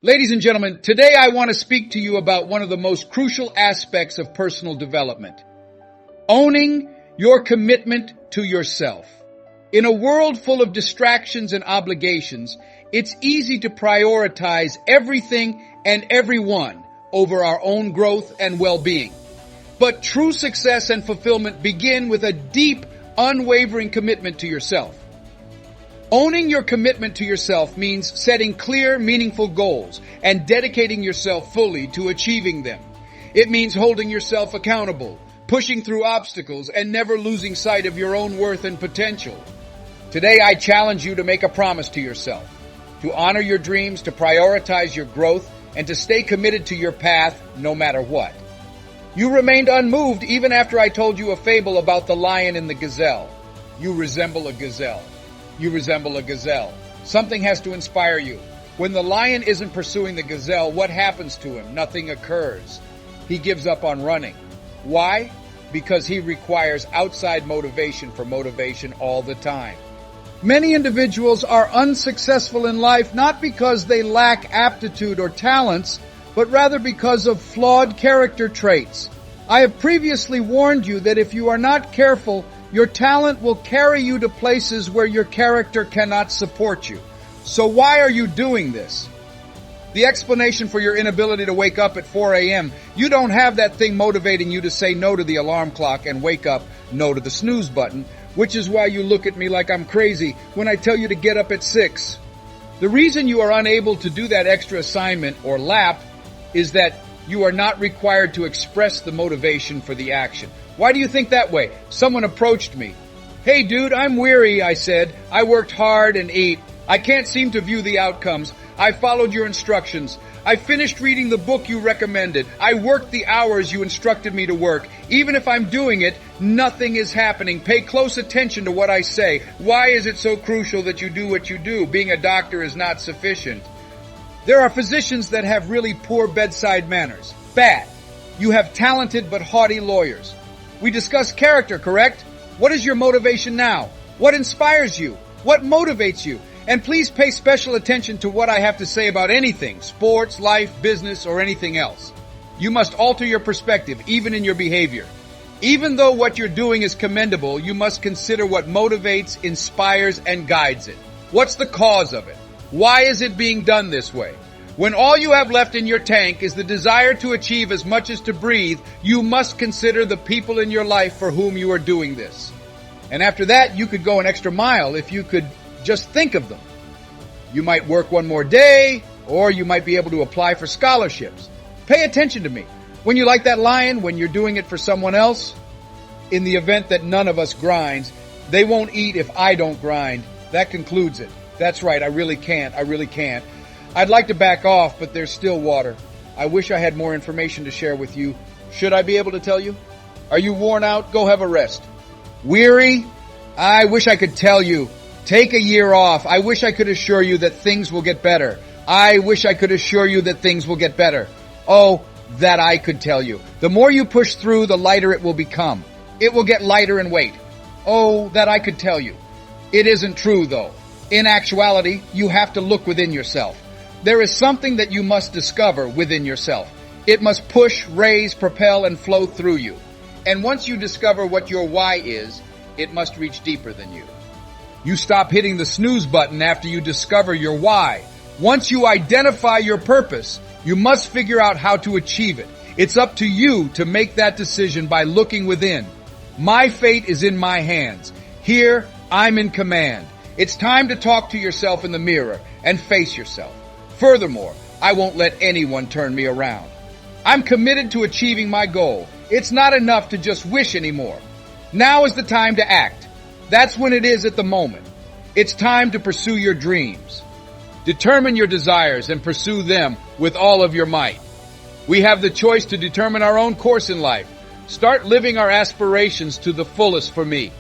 Ladies and gentlemen, today I want to speak to you about one of the most crucial aspects of personal development. Owning your commitment to yourself. In a world full of distractions and obligations, it's easy to prioritize everything and everyone over our own growth and well-being. But true success and fulfillment begin with a deep, unwavering commitment to yourself. Owning your commitment to yourself means setting clear, meaningful goals and dedicating yourself fully to achieving them. It means holding yourself accountable, pushing through obstacles, and never losing sight of your own worth and potential. Today, I challenge you to make a promise to yourself, to honor your dreams, to prioritize your growth, and to stay committed to your path no matter what. You remained unmoved even after I told you a fable about the lion and the gazelle. You resemble a gazelle. You resemble a gazelle. Something has to inspire you. When the lion isn't pursuing the gazelle, what happens to him? Nothing occurs. He gives up on running. Why? Because he requires outside motivation for motivation all the time. Many individuals are unsuccessful in life not because they lack aptitude or talents, but rather because of flawed character traits. I have previously warned you that if you are not careful, your talent will carry you to places where your character cannot support you. So why are you doing this? The explanation for your inability to wake up at 4 a.m., you don't have that thing motivating you to say no to the alarm clock and wake up no to the snooze button, which is why you look at me like I'm crazy when I tell you to get up at 6. The reason you are unable to do that extra assignment or lap is that you are not required to express the motivation for the action. Why do you think that way? Someone approached me. "Hey dude, I'm weary," I said. "I worked hard and ate. I can't seem to view the outcomes. I followed your instructions. I finished reading the book you recommended. I worked the hours you instructed me to work. Even if I'm doing it, nothing is happening. Pay close attention to what I say. Why is it so crucial that you do what you do? Being a doctor is not sufficient." There are physicians that have really poor bedside manners. Bad. You have talented but haughty lawyers. We discussed character, correct? What is your motivation now? What inspires you? What motivates you? And please pay special attention to what I have to say about anything, sports, life, business, or anything else. You must alter your perspective, even in your behavior. Even though what you're doing is commendable, you must consider what motivates, inspires, and guides it. What's the cause of it? Why is it being done this way? When all you have left in your tank is the desire to achieve as much as to breathe, you must consider the people in your life for whom you are doing this. And after that, you could go an extra mile if you could just think of them. You might work one more day, or you might be able to apply for scholarships. Pay attention to me. When you like that lion, when you're doing it for someone else, in the event that none of us grinds, they won't eat if I don't grind. That concludes it. That's right, I really can't. I'd like to back off, but there's still water. I wish I had more information to share with you. Should I be able to tell you? Are you worn out? Go have a rest. Weary? I wish I could tell you. Take a year off. I wish I could assure you that things will get better. I wish I could assure you that things will get better. Oh, that I could tell you. The more you push through, the lighter it will become. It will get lighter in weight. Oh, that I could tell you. It isn't true, though. In actuality, you have to look within yourself. There is something that you must discover within yourself. It must push, raise, propel, and flow through you. And once you discover what your why is, it must reach deeper than you. You stop hitting the snooze button after you discover your why. Once you identify your purpose, you must figure out how to achieve it. It's up to you to make that decision by looking within. My fate is in my hands. Here, I'm in command. It's time to talk to yourself in the mirror and face yourself. Furthermore, I won't let anyone turn me around. I'm committed to achieving my goal. It's not enough to just wish anymore. Now is the time to act. That's when it is at the moment. It's time to pursue your dreams. Determine your desires and pursue them with all of your might. We have the choice to determine our own course in life. Start living our aspirations to the fullest for me.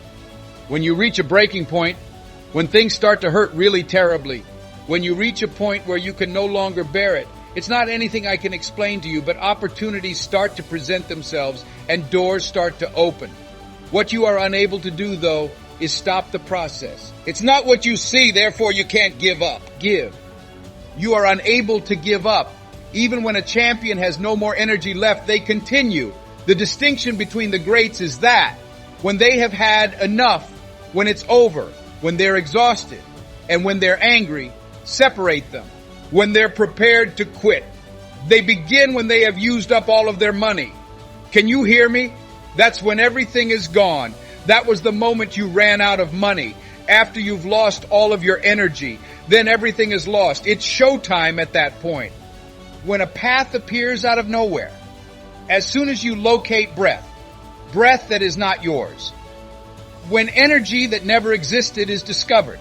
When you reach a breaking point, when things start to hurt really terribly, when you reach a point where you can no longer bear it, it's not anything I can explain to you, but opportunities start to present themselves and doors start to open. What you are unable to do, though, is stop the process. It's not what you see, therefore you can't give up. Give. You are unable to give up. Even when a champion has no more energy left, they continue. The distinction between the greats is that when they have had enough, when it's over, when they're exhausted, and when they're angry, separate them. When they're prepared to quit. They begin when they have used up all of their money. Can you hear me? That's when everything is gone. That was the moment you ran out of money. After you've lost all of your energy, then everything is lost. It's showtime at that point. When a path appears out of nowhere, as soon as you locate breath that is not yours, when energy that never existed is discovered,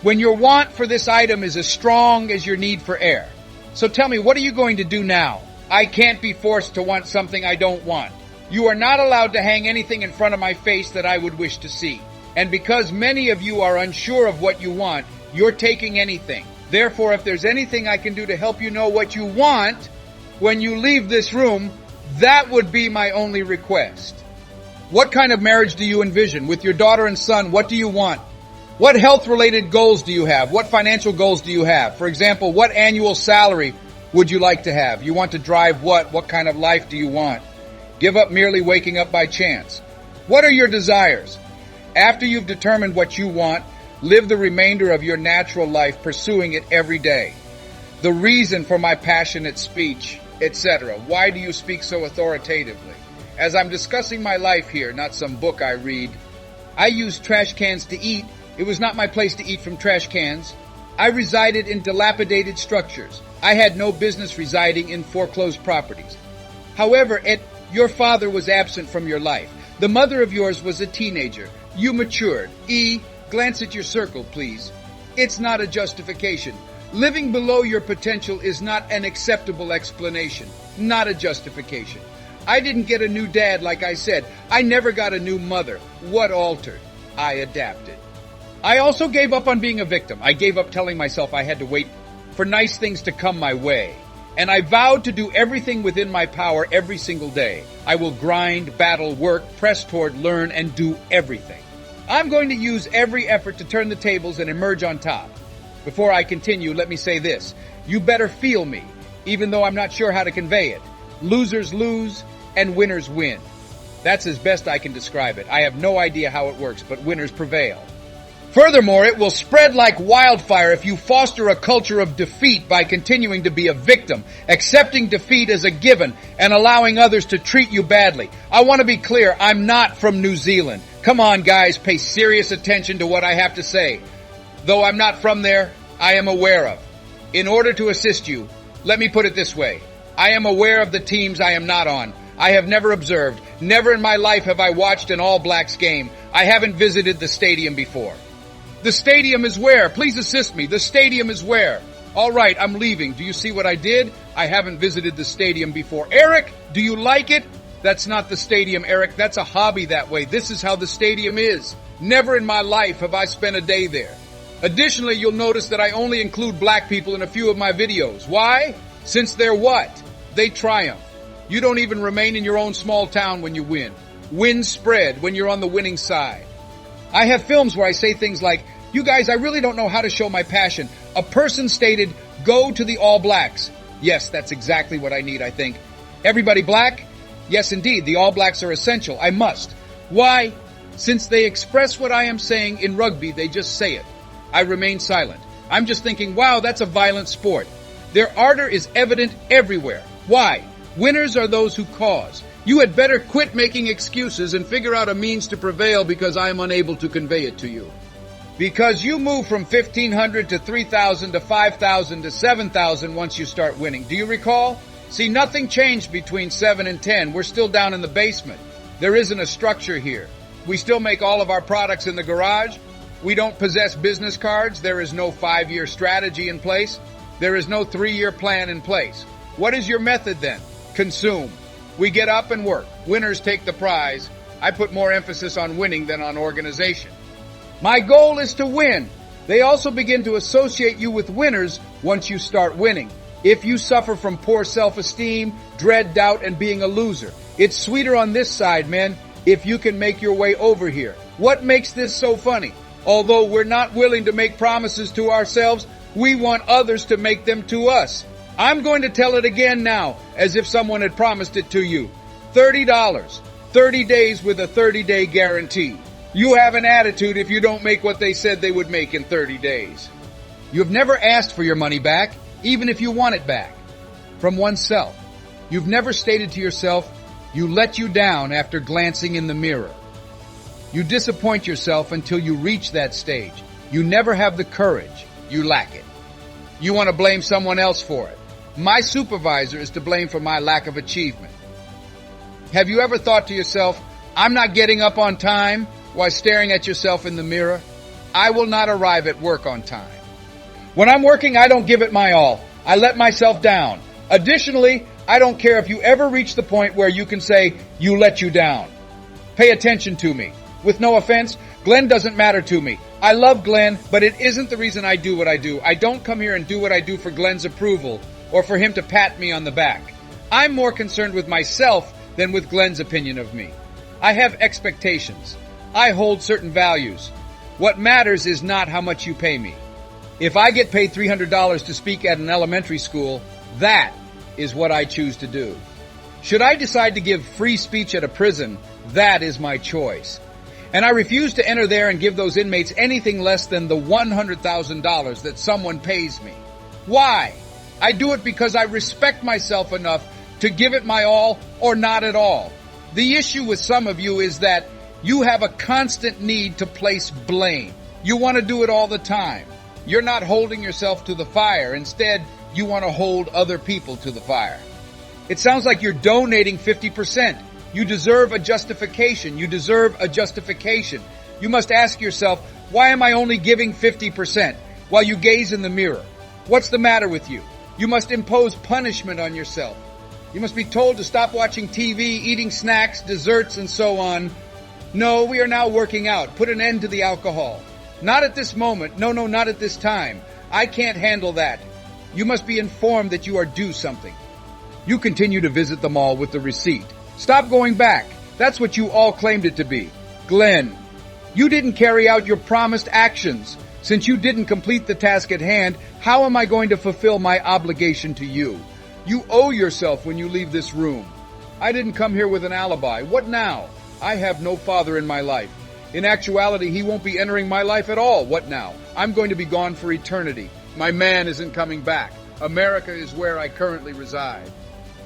when your want for this item is as strong as your need for air. So tell me, what are you going to do now? I can't be forced to want something I don't want. You are not allowed to hang anything in front of my face that I would wish to see. And because many of you are unsure of what you want, you're taking anything. Therefore, if there's anything I can do to help you know what you want when you leave this room, that would be my only request. What kind of marriage do you envision? With your daughter and son, what do you want? What health-related goals do you have? What financial goals do you have? For example, what annual salary would you like to have? You want to drive what? What kind of life do you want? Give up merely waking up by chance. What are your desires? After you've determined what you want, live the remainder of your natural life pursuing it every day. The reason for my passionate speech, etc. Why do you speak so authoritatively? As I'm discussing my life here, not some book I read, I use trash cans to eat. It was not my place to eat from trash cans. I resided in dilapidated structures. I had no business residing in foreclosed properties. However, your father was absent from your life. The mother of yours was a teenager. You matured. Glance at your circle, please. It's not a justification. Living below your potential is not an acceptable explanation, not a justification. I didn't get a new dad, like I said. I never got a new mother. What altered? I adapted. I also gave up on being a victim. I gave up telling myself I had to wait for nice things to come my way. And I vowed to do everything within my power every single day. I will grind, battle, work, press toward, learn, and do everything. I'm going to use every effort to turn the tables and emerge on top. Before I continue, let me say this. You better feel me, even though I'm not sure how to convey it. Losers lose and winners win. That's as best I can describe it. I have no idea how it works, but winners prevail. Furthermore, it will spread like wildfire if you foster a culture of defeat by continuing to be a victim, accepting defeat as a given, and allowing others to treat you badly. I want to be clear, I'm not from New Zealand. Come on, guys, pay serious attention to what I have to say. Though I'm not from there, I am aware of. In order to assist you, let me put it this way. I am aware of the teams I am not on. I have never observed. Never in my life have I watched an All Blacks game. I haven't visited the stadium before. The stadium is where? Please assist me. The stadium is where? All right, I'm leaving. Do you see what I did? I haven't visited the stadium before. Eric, do you like it? That's not the stadium, Eric. That's a hobby that way. This is how the stadium is. Never in my life have I spent a day there. Additionally, you'll notice that I only include black people in a few of my videos. Why? Since they're what? They triumph. You don't even remain in your own small town when you win. Wins spread when you're on the winning side. I have films where I say things like, you guys, I really don't know how to show my passion. A person stated, go to the All Blacks. Yes, that's exactly what I need, I think. Everybody black? Yes, indeed, the All Blacks are essential. I must. Why? Since they express what I am saying in rugby, they just say it. I remain silent. I'm just thinking, wow, that's a violent sport. Their ardor is evident everywhere. Why? Winners are those who cause. You had better quit making excuses and figure out a means to prevail because I am unable to convey it to you. Because you move from 1,500 to 3,000 to 5,000 to 7,000 once you start winning. Do you recall? See, nothing changed between 7 and 10. We're still down in the basement. There isn't a structure here. We still make all of our products in the garage. We don't possess business cards. There is no 5-year strategy in place. There is no 3-year plan in place. What is your method then? Consume. We get up and work. Winners take the prize. I put more emphasis on winning than on organization. My goal is to win. They also begin to associate you with winners once you start winning. If you suffer from poor self-esteem, dread, doubt, and being a loser, it's sweeter on this side, men, if you can make your way over here. What makes this so funny? Although we're not willing to make promises to ourselves, We want others to make them to us. I'm going to tell it again now, as if someone had promised it to you. $30, 30 days with a 30-day guarantee. You have an attitude if you don't make what they said they would make in 30 days. You have never asked for your money back, even if you want it back, from oneself. You've never stated to yourself, you let you down after glancing in the mirror. You disappoint yourself until you reach that stage. You never have the courage. You lack it. You want to blame someone else for it. My supervisor is to blame for my lack of achievement. Have you ever thought to yourself, I'm not getting up on time, while staring at yourself in the mirror? I will not arrive at work on time. When I'm working, I don't give it my all. I let myself down. Additionally, I don't care if you ever reach the point where you can say, you let you down. Pay attention to me. With no offense, Glenn doesn't matter to me. I love Glenn, but it isn't the reason I do what I do. I don't come here and do what I do for Glenn's approval or for him to pat me on the back. I'm more concerned with myself than with Glenn's opinion of me. I have expectations. I hold certain values. What matters is not how much you pay me. If I get paid $300 to speak at an elementary school, that is what I choose to do. Should I decide to give free speech at a prison, that is my choice. And I refuse to enter there and give those inmates anything less than the $100,000 that someone pays me. Why? I do it because I respect myself enough to give it my all or not at all. The issue with some of you is that you have a constant need to place blame. You want to do it all the time. You're not holding yourself to the fire. Instead, you want to hold other people to the fire. It sounds like you're donating 50%. You deserve a justification. You deserve a justification. You must ask yourself, why am I only giving 50% while you gaze in the mirror? What's the matter with you? You must impose punishment on yourself. You must be told to stop watching TV, eating snacks, desserts, and so on. No, we are now working out. Put an end to the alcohol. Not at this moment. No, not at this time. I can't handle that. You must be informed that you are due something. You continue to visit the mall with the receipt. Stop going back. That's what you all claimed it to be. Glenn, you didn't carry out your promised actions. Since you didn't complete the task at hand, how am I going to fulfill my obligation to you? You owe yourself when you leave this room. I didn't come here with an alibi. What now? I have no father in my life. In actuality, he won't be entering my life at all. What now? I'm going to be gone for eternity. My man isn't coming back. America is where I currently reside.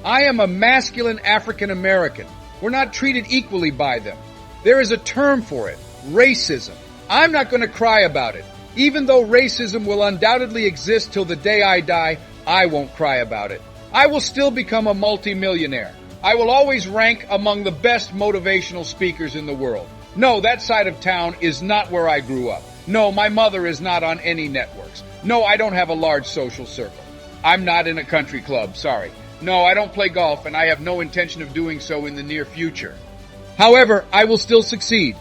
I am a masculine African American. We're not treated equally by them. There is a term for it, racism. I'm not going to cry about it. Even though racism will undoubtedly exist till the day I die, I won't cry about it. I will still become a multimillionaire. I will always rank among the best motivational speakers in the world. No, that side of town is not where I grew up. No, my mother is not on any networks. No, I don't have a large social circle. I'm not in a country club, sorry. No, I don't play golf, and I have no intention of doing so in the near future. However, I will still succeed.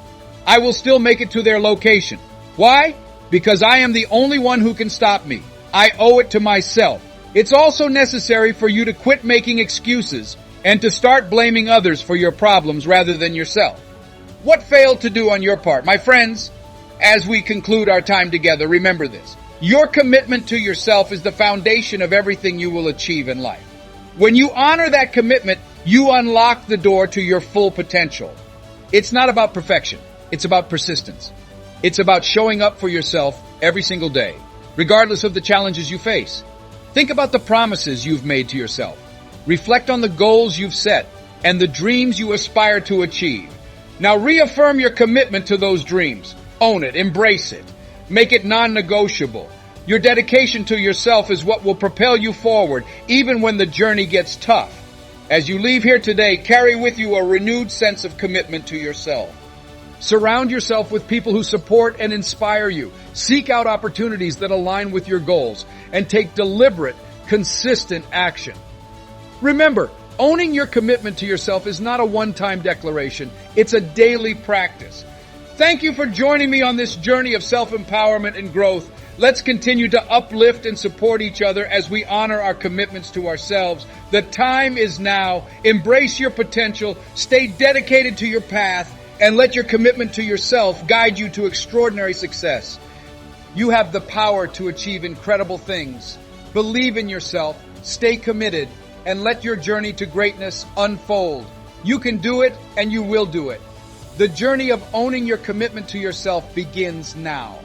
I will still make it to their location. Why? Because I am the only one who can stop me. I owe it to myself. It's also necessary for you to quit making excuses and to start blaming others for your problems rather than yourself. What failed to do on your part? My friends, as we conclude our time together, remember this. Your commitment to yourself is the foundation of everything you will achieve in life. When you honor that commitment, you unlock the door to your full potential. It's not about perfection. It's about persistence. It's about showing up for yourself every single day, regardless of the challenges you face. Think about the promises you've made to yourself. Reflect on the goals you've set and the dreams you aspire to achieve. Now reaffirm your commitment to those dreams. Own it. Embrace it. Make it non-negotiable. Your dedication to yourself is what will propel you forward, even when the journey gets tough. As you leave here today, carry with you a renewed sense of commitment to yourself. Surround yourself with people who support and inspire you. Seek out opportunities that align with your goals and take deliberate, consistent action. Remember, owning your commitment to yourself is not a one-time declaration. It's a daily practice. Thank you for joining me on this journey of self-empowerment and growth. Let's continue to uplift and support each other as we honor our commitments to ourselves. The time is now. Embrace your potential. Stay dedicated to your path and let your commitment to yourself guide you to extraordinary success. You have the power to achieve incredible things. Believe in yourself, stay committed, and let your journey to greatness unfold. You can do it, and you will do it. The journey of owning your commitment to yourself begins now.